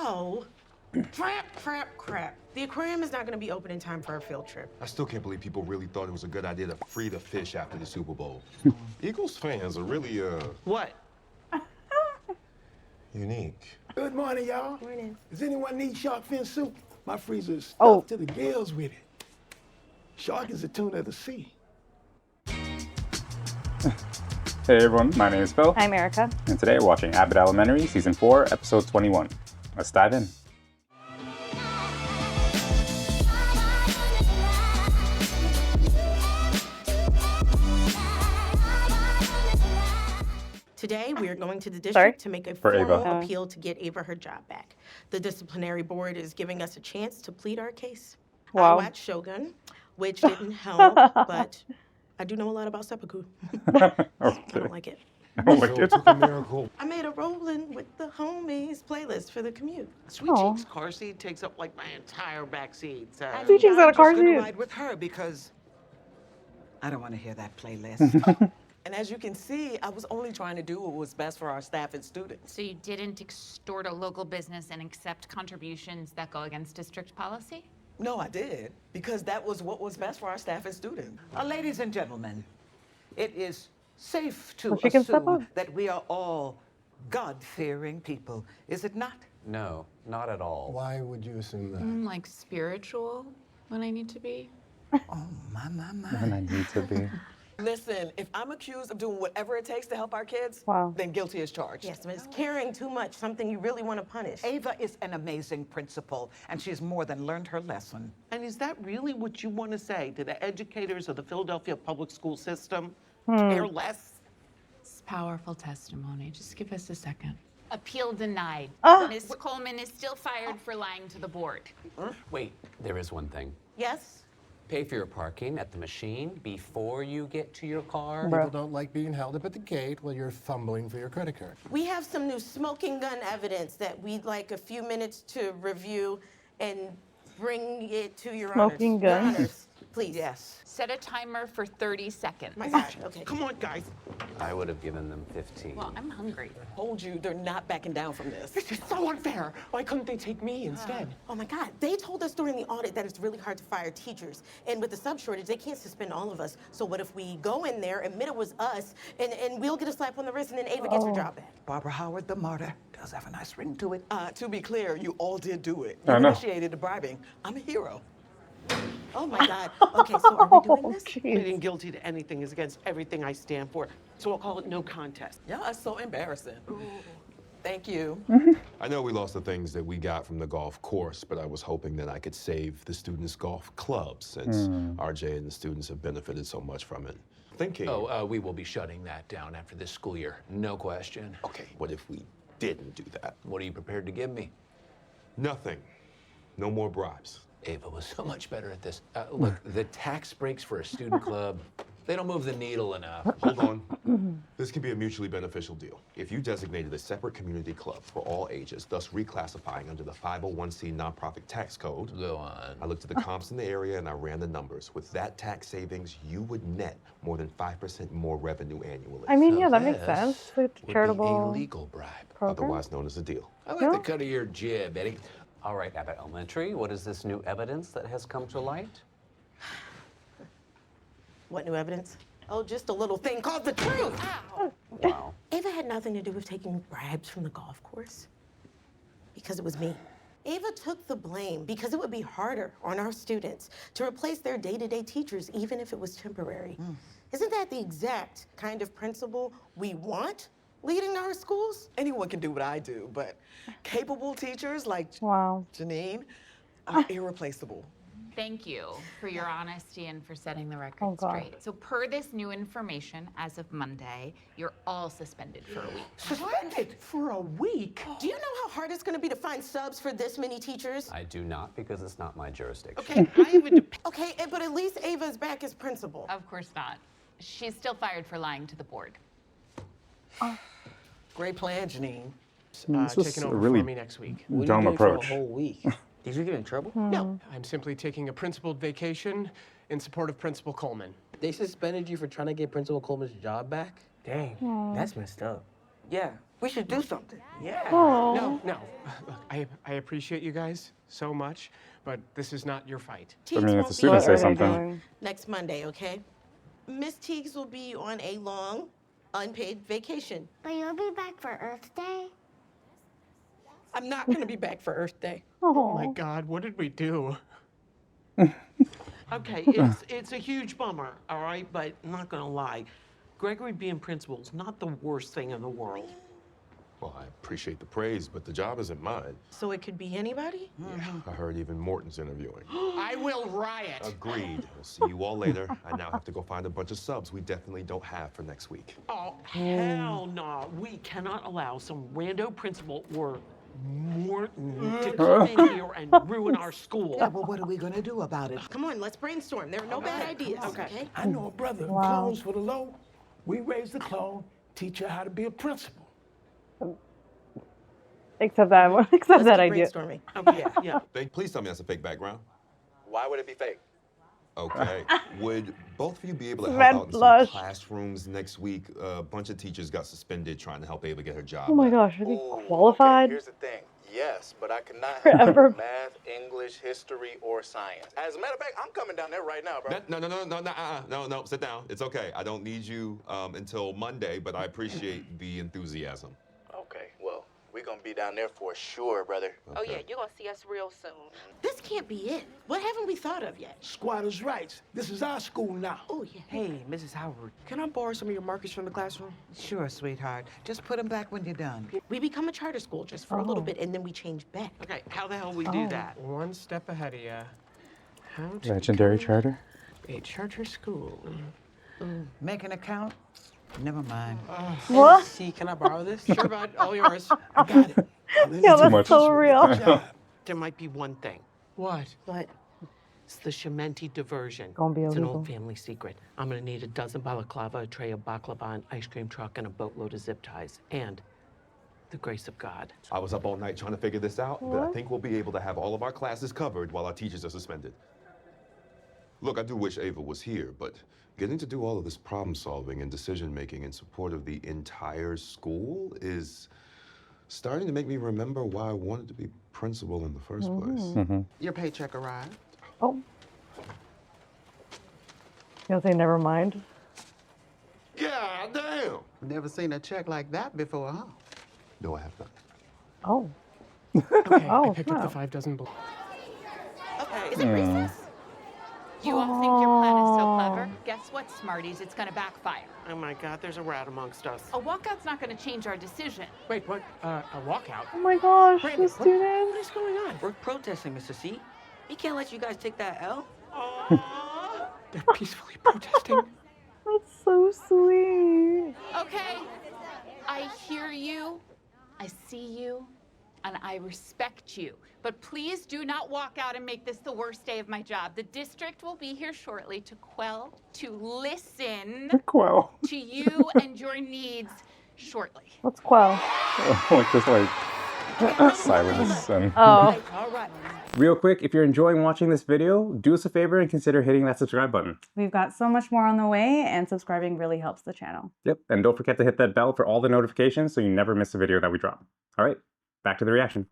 Oh, crap. The aquarium is not going to be open in time for our field trip. I still can't believe people really thought it was a good idea to free the fish after the Super Bowl. Eagles fans are really, What? unique. Good morning, y'all. Morning. Does anyone need shark fin soup? My freezer is stuffed to the gills with it. Shark is a tuna of the sea. Hey everyone, my name is Phil. I'm Erika. And today we're watching Abbott Elementary, Season 4, Episode 21. Let's dive in. Today, we are going to the district to make a For formal Ava. appeal to get Ava her job back. The disciplinary board is giving us a chance to plead our case. Wow. I watched Shogun, which didn't help, but I do know a lot about seppuku. I don't like it. So it took a miracle. I made a rollin' with the homies playlist for the commute. Sweet Cheeks' car seat takes up like my entire back seat. So Sweet Cheeks got a car I'm just gonna seat. ride with her because I don't want to hear that playlist. And as you can see, I was only trying to do what was best for our staff and students. So you didn't extort a local business and accept contributions that go against district policy? No, I did, because that was what was best for our staff and students. Ladies and gentlemen, it is safe to Well, she can step assume up. that we are all God-fearing people, is it not? No, not at all. Why would you assume that? I'm like spiritual when I need to be. Oh, my. And I need to be. Listen, if I'm accused of doing whatever it takes to help our kids, Wow. then guilty as charged. Yes, but it's caring too much, something you really want to punish. Ava is an amazing principal, and she's more than learned her lesson. And is that really what you want to say to the educators of the Philadelphia public school system? Hmm. Care less? It's powerful testimony. Just give us a second. Appeal denied. Ms. Coleman is still fired for lying to the board. Wait, there is one thing. Yes? Pay for your parking at the machine before you get to your car. People don't like being held up at the gate while you're fumbling for your credit card. We have some new smoking gun evidence that we'd like a few minutes to review and bring it to your Smoking honors. Your guns? honors, please. Yes. Set a timer for 30 seconds. My God, okay. Come on, guys. I would have given them 15. Well, I'm hungry. Told you they're not backing down from this. This is so unfair. Why couldn't they take me instead? Oh my God, they told us during the audit that it's really hard to fire teachers. And with the sub shortage, they can't suspend all of us. So what if we go in there, admit it was us, and we'll get a slap on the wrist and then Ava gets her job back? Barbara Howard, the martyr, does have a nice ring to it. To be clear, you all did do it. I You know. initiated the bribing. I'm a hero. Oh my God. Okay, so are we doing this? Jeez. Pleading guilty to anything is against everything I stand for. So I'll call it no contest. Yeah, it's so embarrassing. Thank you. I know we lost the things that we got from the golf course, but I was hoping that I could save the students' golf club since RJ and the students have benefited so much from it. Thinking, We will be shutting that down after this school year. No question. okay, what if we didn't do that? What are you prepared to give me? Nothing. No more bribes. Ava was so much better at this. Look, the tax breaks for a student club, they don't move the needle enough. Hold on. This can be a mutually beneficial deal. If you designated a separate community club for all ages, thus reclassifying under the 501c nonprofit tax code, Go on. I looked at the comps in the area and I ran the numbers. With that tax savings, you would net more than 5% more revenue annually. I mean, So yeah, that makes this sense. Like would be charitable a legal bribe. program. Otherwise known as a deal. I like the cut of your jib, Eddie. All right, Abbott Elementary, what is this new evidence that has come to light? What new evidence? Oh, just a little thing called the truth. Ow. Wow. Ava had nothing to do with taking bribes from the golf course because it was me. Ava took the blame because it would be harder on our students to replace their day-to-day teachers, even if it was temporary. Isn't that the exact kind of principal we want leading our schools? Anyone can do what I do, but capable teachers like Wow. Janine are irreplaceable. Thank you for your honesty and for setting the record God. straight. So per this new information, as of Monday, you're all suspended for a week. Suspended for a week? Do you know how hard it's going to be to find subs for this many teachers? I do not because it's not my jurisdiction. Okay, I even Okay, but at least Ava's back as principal. Of course not. She's still fired for lying to the board. Great plan, Janine. This was taking a over really for me next week. dumb approach. week. Did you get in trouble? No, I'm simply taking a principled vacation in support of Principal Coleman. They suspended you for trying to get Principal Coleman's job back? Dang, that's messed up. Yeah, we should do something. Yeah. No. Look, I appreciate you guys so much, but this is not your fight. I mean, if won't the be students say here something. next Monday, okay? Miss Teagues will be on a long, unpaid vacation. But you'll be back for Earth Day? I'm not going to be back for Earth Day. Oh my God, what did we do? Okay, it's a huge bummer, all right? But I'm not going to lie. Gregory being principal is not the worst thing in the world. Well, I appreciate the praise, but the job isn't mine. So it could be anybody? Yeah, I heard even Morton's interviewing. I will riot. Agreed. We'll see you all later. I now have to go find a bunch of subs we definitely don't have for next week. Oh, hell no. We cannot allow some rando principal or Morton to come in here and ruin our school. Yeah, but what are we going to do about it? Come on, let's brainstorm. There are no bad ideas, okay? I know a brother who clones for the low. We raise the clone, teach her how to be a principal. Except that idea. Brainstorming. Okay, yeah. Please tell me that's a fake background. Why would it be fake? Okay. Would both of you be able to help Red out in blush. some classrooms next week? A bunch of teachers got suspended trying to help Ava get her job. Oh my gosh, are they qualified? Okay, here's the thing. Yes, but I cannot Forever. have math, English, history, or science. As a matter of fact, I'm coming down there right now, bro. No, sit down. It's okay. I don't need you until Monday, but I appreciate the enthusiasm. Okay, well, we're gonna be down there for sure, brother. Oh, yeah, you're going to see us real soon. This can't be it. What haven't we thought of yet? Squatters' rights. This is our school now. Oh, yeah. Hey, Mrs. Howard, can I borrow some of your markers from the classroom? Sure, sweetheart. Just put them back when you're done. We become a charter school just for a little bit, and then we change back. Okay, how the hell we do that? One step ahead of you. How to Legendary charter. a charter school. Make an account? Never mind. What? See, can I borrow this? Sure, bud. All yours. I got it. Yeah, that's so real. There might be one thing. What? But It's the Shementi diversion. Gonna be It's an illegal. old family secret. I'm gonna need a dozen balaclava, a tray of baklava, an ice cream truck, and a boatload of zip ties. And the grace of God. I was up all night trying to figure this out, but I think we'll be able to have all of our classes covered while our teachers are suspended. Look, I do wish Ava was here, but getting to do all of this problem solving and decision making in support of the entire school is starting to make me remember why I wanted to be principal in the first place. Your paycheck arrived. Oh. You'll say never mind. Yeah, damn. Never seen a check like that before, huh? No, I have not. Oh. Okay, Oh, I picked up wow. the 5 dozen blocks. okay, is it recess? You all think your plan is so clever? Guess what, smarties? It's gonna backfire. Oh my God, there's a rat amongst us. A walkout's not gonna change our decision. Wait, what? A walkout? Oh my gosh, Brandon, the students. What is going on? We're protesting, Mr. C. We can't let you guys take that L. They're peacefully protesting. That's so sweet. Okay, I hear you, I see you, and I respect you. But please do not walk out and make this the worst day of my job. The district will be here shortly to listen Quell. to you and your needs shortly. What's quell? Like just like silence and. Oh. All right. Real quick, if you're enjoying watching this video, do us a favor and consider hitting that subscribe button. We've got so much more on the way, and subscribing really helps the channel. Yep, and don't forget to hit that bell for all the notifications so you never miss a video that we drop. All right, back to the reaction.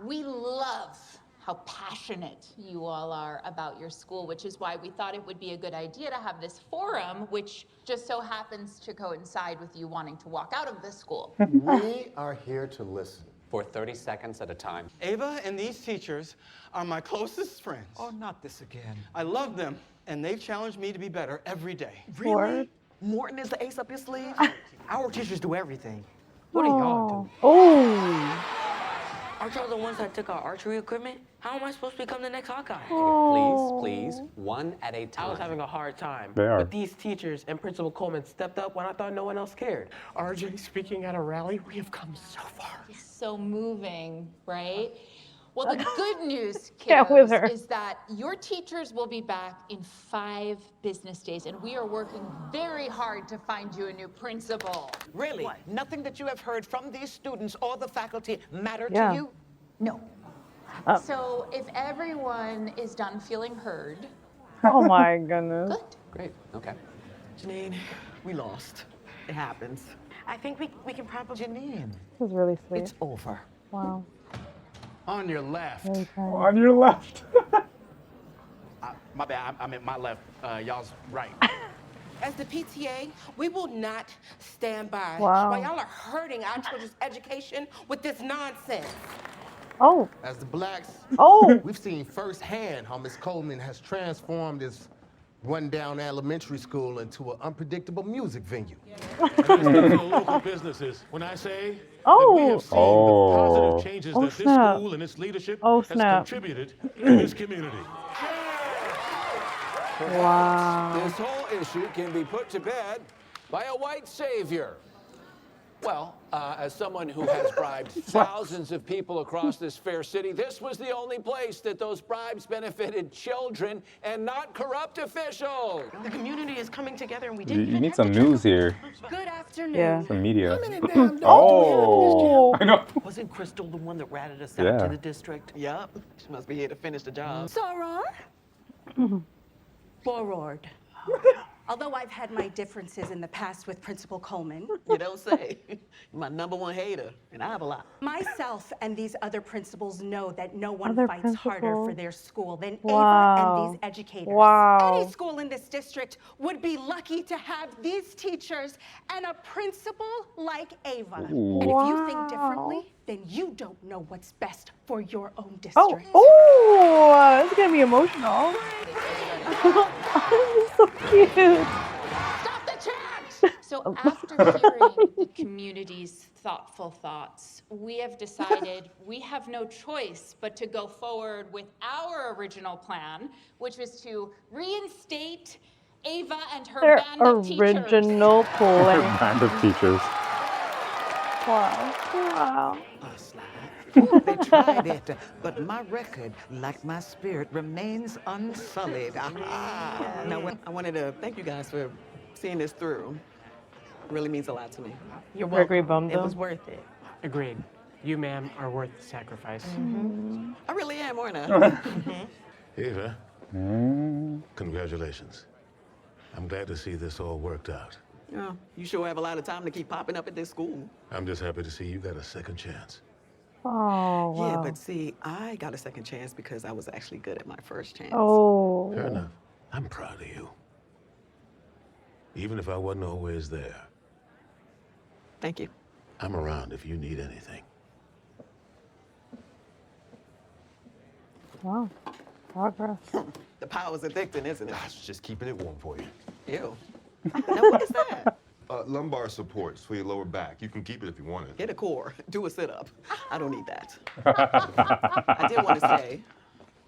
We love how passionate you all are about your school, which is why we thought it would be a good idea to have this forum, which just so happens to coincide with you wanting to walk out of the school. We are here to listen. For 30 seconds at a time. Ava and these teachers are my closest friends. Oh, not this again. I love them, and they've challenged me to be better every day. Really? Morton is the ace up your sleeve? Our teachers do everything. What are y'all doing? Oh. Aren't y'all the ones that took our archery equipment? How am I supposed to become the next Hawkeye? Please, one at a time. I was having a hard time. They are. But these teachers and Principal Coleman stepped up when I thought no one else cared. RJ speaking at a rally, we have come so far. So moving, right? Well, the good news, Yeah, with her. kiddos, is that your teachers will be back in 5 business days, and we are working very hard to find you a new principal. Really? Nothing that you have heard from these students or the faculty matter Yeah. to you? No. So if everyone is done feeling heard, Oh my goodness. good. Great, okay. Janine, we lost. It happens. I think we can probably... Janine, This is really sweet. it's over. Wow. On your left. Very kind. On your left. My bad, I meant my left. Y'all's right. As the PTA, we will not stand by Wow. while y'all are hurting our children's education with this nonsense. Oh. As the blacks, Oh. we've seen firsthand how Miss Coleman has transformed this rundown elementary school into an unpredictable music venue. And I speak for the local businesses when I say Oh. that we have seen the positive changes that this snap. school and its leadership Oh, has snap. contributed to this community. Wow. This whole issue can be put to bed by a white savior. Well, as someone who has bribed thousands of people across this fair city, this was the only place that those bribes benefited children and not corrupt officials. The community is coming together and we You, didn't you even need have some to news here. Good afternoon. Yeah. Some media. Oh. I know. Wasn't Crystal the one that ratted us Yeah. out to the district? Yup, she must be here to finish the job. Soror. Forward. Although I've had my differences in the past with Principal Coleman, You don't say. You're my #1 hater, and I have a lot. myself and these other principals know that no one Other fights harder principals? for their school than Wow. Ava and these educators. Wow. Any school in this district would be lucky to have these teachers and a principal like Ava. And if you think differently, then you don't know what's best for your own Oh. district. Oh. It's gonna be emotional. This is so cute. Stop the chant! So after hearing the community's thoughtful thoughts, we have decided we have no choice but to go forward with our original plan, which was to reinstate Ava and her Their band of teachers. original plan. Band of teachers. Wow. Wow. They tried it, but my record, like my spirit, remains unsullied. Aha. Now, I wanted to thank you guys for seeing this through. It really means a lot to me. You're Gregory welcome. bummed It them. was worth it. Agreed. You, ma'am, are worth the sacrifice. I really am, aren't I? Ava, congratulations. I'm glad to see this all worked out. Yeah, you sure have a lot of time to keep popping up at this school. I'm just happy to see you got a second chance. Oh, wow. Yeah, but see, I got a second chance because I was actually good at my first chance. Oh. Fair enough. I'm proud of you. Even if I wasn't always there. Thank you. I'm around if you need anything. Wow. Progress. The power's addicting, isn't it? Gosh, just keeping it warm for you. Ew. Now, what is that? Lumbar support for your lower back. You can keep it if you want it. Get a core. Do a sit-up. I don't need that. I did want to say,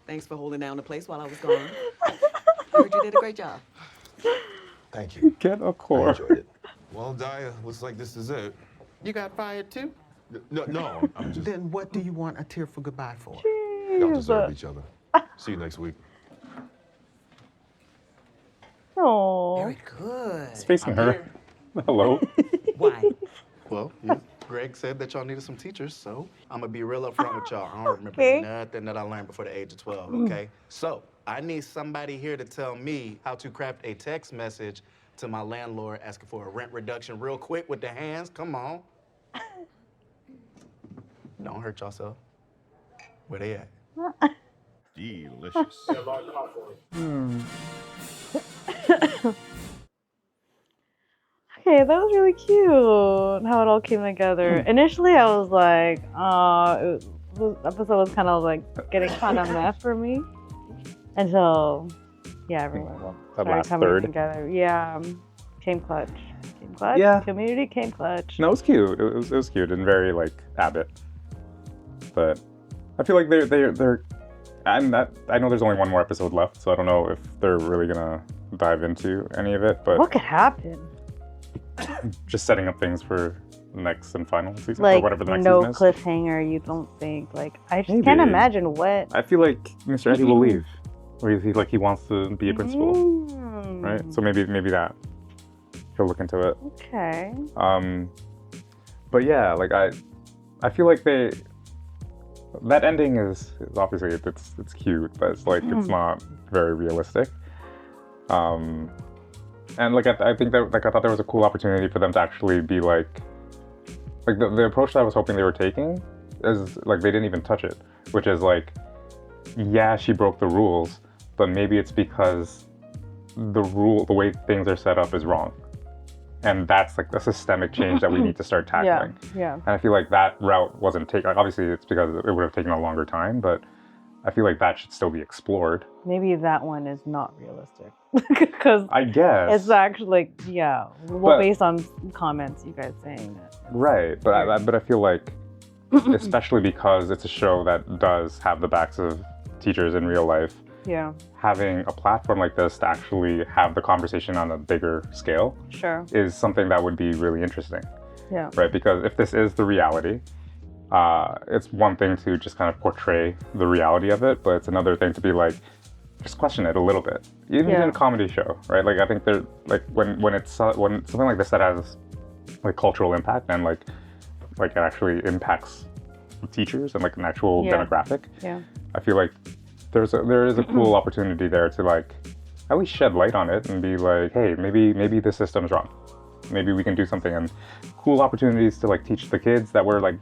thanks for holding down the place while I was gone. I heard you did a great job. Thank you. Get a I core. enjoyed it. Well, Daya, looks like this is it. You got fired too? No, I'm just... Then what do you want a tearful goodbye for? Y'all deserve each other. See you next week. Oh. Very good. It's facing her. Hello. Why? Well, Greg said that y'all needed some teachers, so I'm gonna be real upfront with y'all. I don't remember Okay. nothing that I learned before the age of 12, okay? So I need somebody here to tell me how to craft a text message to my landlord asking for a rent reduction real quick with the hands. Come on. Don't hurt yourself. Where they at? Delicious. Okay, that was really cute. How it all came together. Initially, I was like, the episode was kind of like getting kind of meh for me until, yeah, everyone That started last coming third. together. Yeah, came clutch. Came clutch. Yeah. Community came clutch. No, it was cute. It was cute and very like Abbott. But I feel like they're. I know there's only one more episode left, so I don't know if they're really gonna dive into any of it. But What could happen? just setting up things for the next and final season, Like, or whatever the next no season is. cliffhanger, you don't think? Like, I just Maybe. can't imagine what. I feel like Mr. Eddie will leave, or he wants to be a principal, Mm. right? So maybe that he'll look into it. Okay. But yeah, like I feel like that ending is obviously it's cute, but it's like it's not very realistic. And like I think that like I thought there was a cool opportunity for them to actually be like like the approach that I was hoping they were taking is like they didn't even touch it, which is like, yeah, she broke the rules, but maybe it's because the way things are set up is wrong. And that's like the systemic change that we need to start tackling. Yeah. And I feel like that route wasn't taken. Like, obviously, it's because it would have taken a longer time, but I feel like that should still be explored. Maybe that one is not realistic. Because I guess it's actually based on comments you guys saying that. Right, but I feel like, especially because it's a show that does have the backs of teachers in real life. Yeah. Having a platform like this to actually have the conversation on a bigger scale is something that would be really interesting. Yeah. Right, because if this is the reality, it's one thing to just kind of portray the reality of it, but it's another thing to be like, just question it a little bit. Even in a comedy show, right? Like I think there, like when something like this that has like cultural impact and like it actually impacts teachers and like an actual demographic. Yeah. I feel like there is a cool opportunity there to like at least shed light on it and be like, hey, maybe the system's wrong. Maybe we can do something, and cool opportunities to like teach the kids that we're like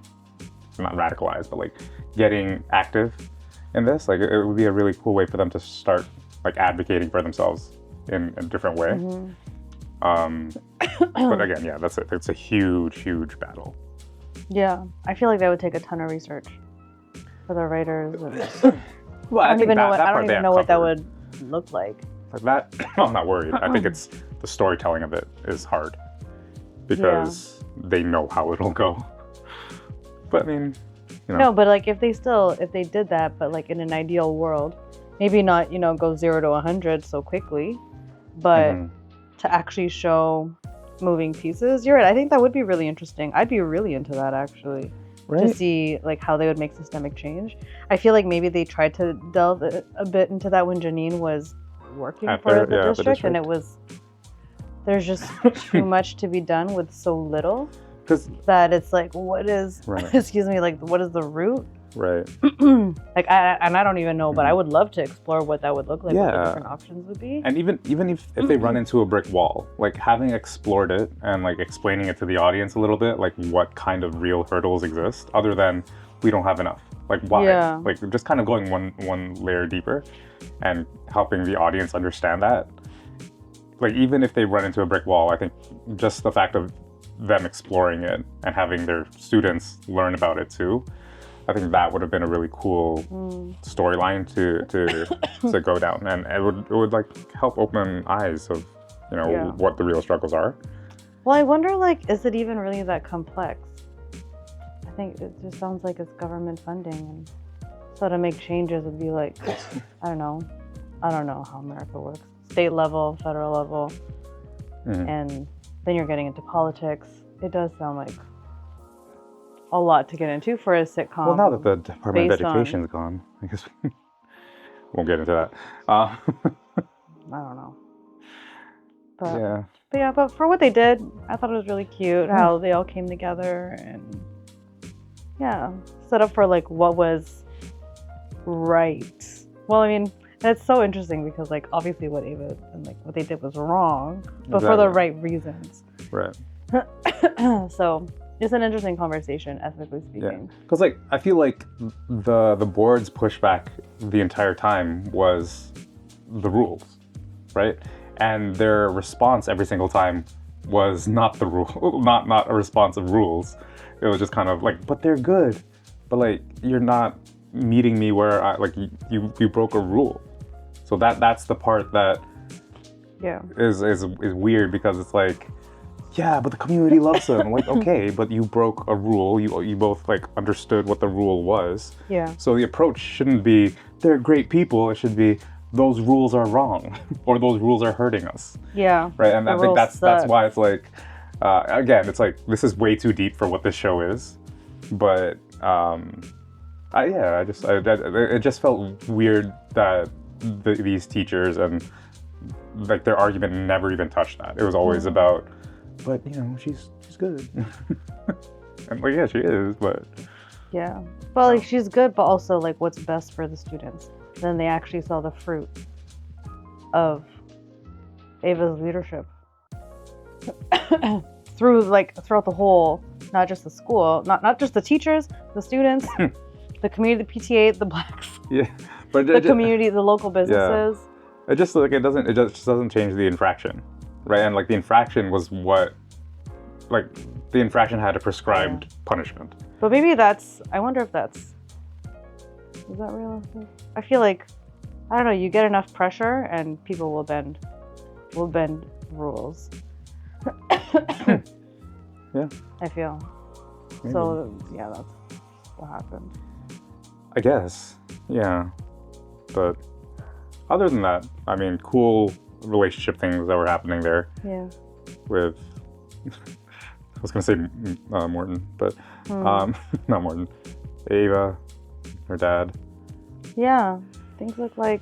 not radicalized, but like getting active in this. Like it would be a really cool way for them to start like advocating for themselves in a different way. But again, yeah, it's a huge battle. Yeah, I feel like that would take a ton of research for the writers. And well, I don't even know what that would look like. Like that, I'm not worried. I think it's the storytelling of it is hard because they know how it'll go. But I mean, you know. No, but like if they did that, but like in an ideal world, maybe not, go 0 to 100 so quickly, but to actually show moving pieces. You're right. I think that would be really interesting. I'd be really into that actually. Right. To see like how they would make systemic change. I feel like maybe they tried to delve a bit into that when Janine was working for the district, and there's just too much to be done with so little that it's like, what is excuse me, like what is the root? Right. Like I don't even know, but I would love to explore what that would look like, what the different options would be. And even if they run into a brick wall, like having explored it and like explaining it to the audience a little bit, like what kind of real hurdles exist other than we don't have enough. Like why? Yeah. Like just kind of going one layer deeper and helping the audience understand that. Like even if they run into a brick wall, I think just the fact of them exploring it and having their students learn about it too, I think that would have been a really cool storyline to go down, and it would like help open eyes of what the real struggles are. Well, I wonder, like, is it even really that complex? I think it just sounds like it's government funding, and so to make changes would be like, I don't know how America works. State level, federal level, and then you're getting into politics. It does sound like a lot to get into for a sitcom. Well, now that the Department of Education's gone, I guess we won't get into that. I don't know. But for what they did, I thought it was really cute how they all came together and set up for like what was right. Well, I mean, that's so interesting because like obviously what Ava and like what they did was wrong, but for the right reasons. Right. So it's an interesting conversation, ethically speaking. Yeah, because like I feel like the board's pushback the entire time was the rules, right? And their response every single time was not the rule, not a response of rules. It was just kind of like, but they're good, but like you're not meeting me where you broke a rule. So that's the part that is weird because it's like, yeah, but the community loves them. I'm like, okay, but you broke a rule. You both like understood what the rule was. Yeah. So the approach shouldn't be they're great people. It should be those rules are wrong or those rules are hurting us. Yeah. Right. And I think that's why it's like again, it's like this is way too deep for what this show is. But it just felt weird that these teachers and like their argument never even touched that. It was always about, but she's good. And like, yeah, she is, but yeah, but like she's good, but also like what's best for the students. Then they actually saw the fruit of Ava's leadership throughout the whole not just the school, not just the teachers, the students, the community, the PTA, the blacks, Yeah, but the community, the local businesses. It just doesn't change the infraction, right? And like the infraction was what, like the infraction had a prescribed punishment. But maybe I wonder if is that realistic? I feel like, I don't know, you get enough pressure and people will bend rules. Yeah. I feel. Maybe. So yeah, that's what happened. I guess, yeah. But other than that, I mean, cool relationship things that were happening there. Yeah. With, I was gonna say Morton, but not Morton. Ava, her dad. Yeah, things look like.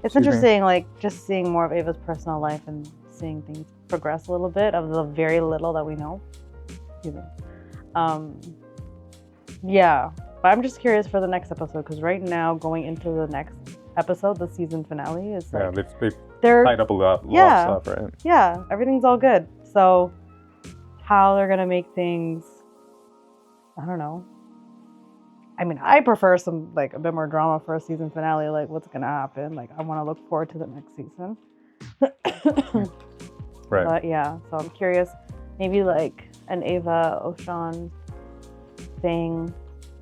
It's interesting, like just seeing more of Ava's personal life and seeing things progress a little bit of the very little that we know. Excuse me. Yeah, but I'm just curious for the next episode because right now, going into the next episode, the season finale is like they've tied up a lot of stuff, right? Yeah, everything's all good. So how they're gonna make things, I don't know. I mean, I prefer some like a bit more drama for a season finale. Like, what's gonna happen? Like, I want to look forward to the next season. Right. But yeah, so I'm curious. Maybe like an Ava O'Shawn thing.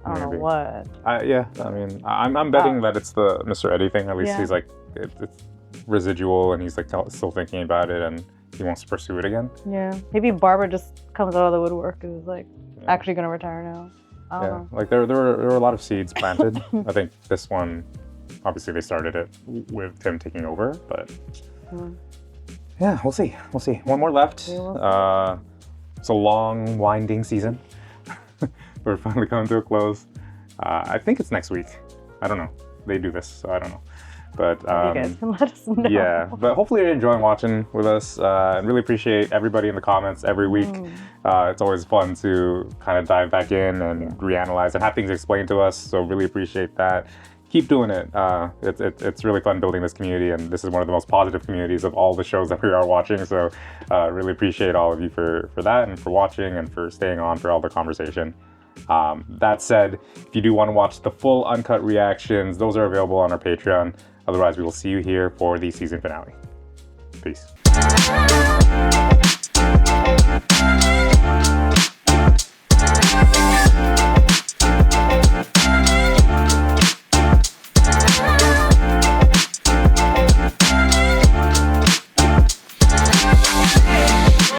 I don't know what. Yeah, I mean, I'm betting that it's the Mr. Eddie thing. At least he's like it's residual, and he's like still thinking about it, and he wants to pursue it again. Yeah, maybe Barbara just comes out of the woodwork and is like actually gonna retire now. I don't know. Like there were a lot of seeds planted. I think this one, obviously they started it with him taking over, but yeah, we'll see. One more left. It's a long, winding season. We're finally coming to a close. I think it's next week. I don't know. They do this, so I don't know. But you guys can let us know. Yeah, but hopefully you're enjoying watching with us. And really appreciate everybody in the comments every week. It's always fun to kind of dive back in and reanalyze and have things explained to us. So really appreciate that. Keep doing it. It's really fun building this community, and this is one of the most positive communities of all the shows that we are watching. So really appreciate all of you for that and for watching and for staying on for all the conversation. That said, if you do want to watch the full uncut reactions, those are available on our Patreon. Otherwise, we will see you here for the season finale. Peace.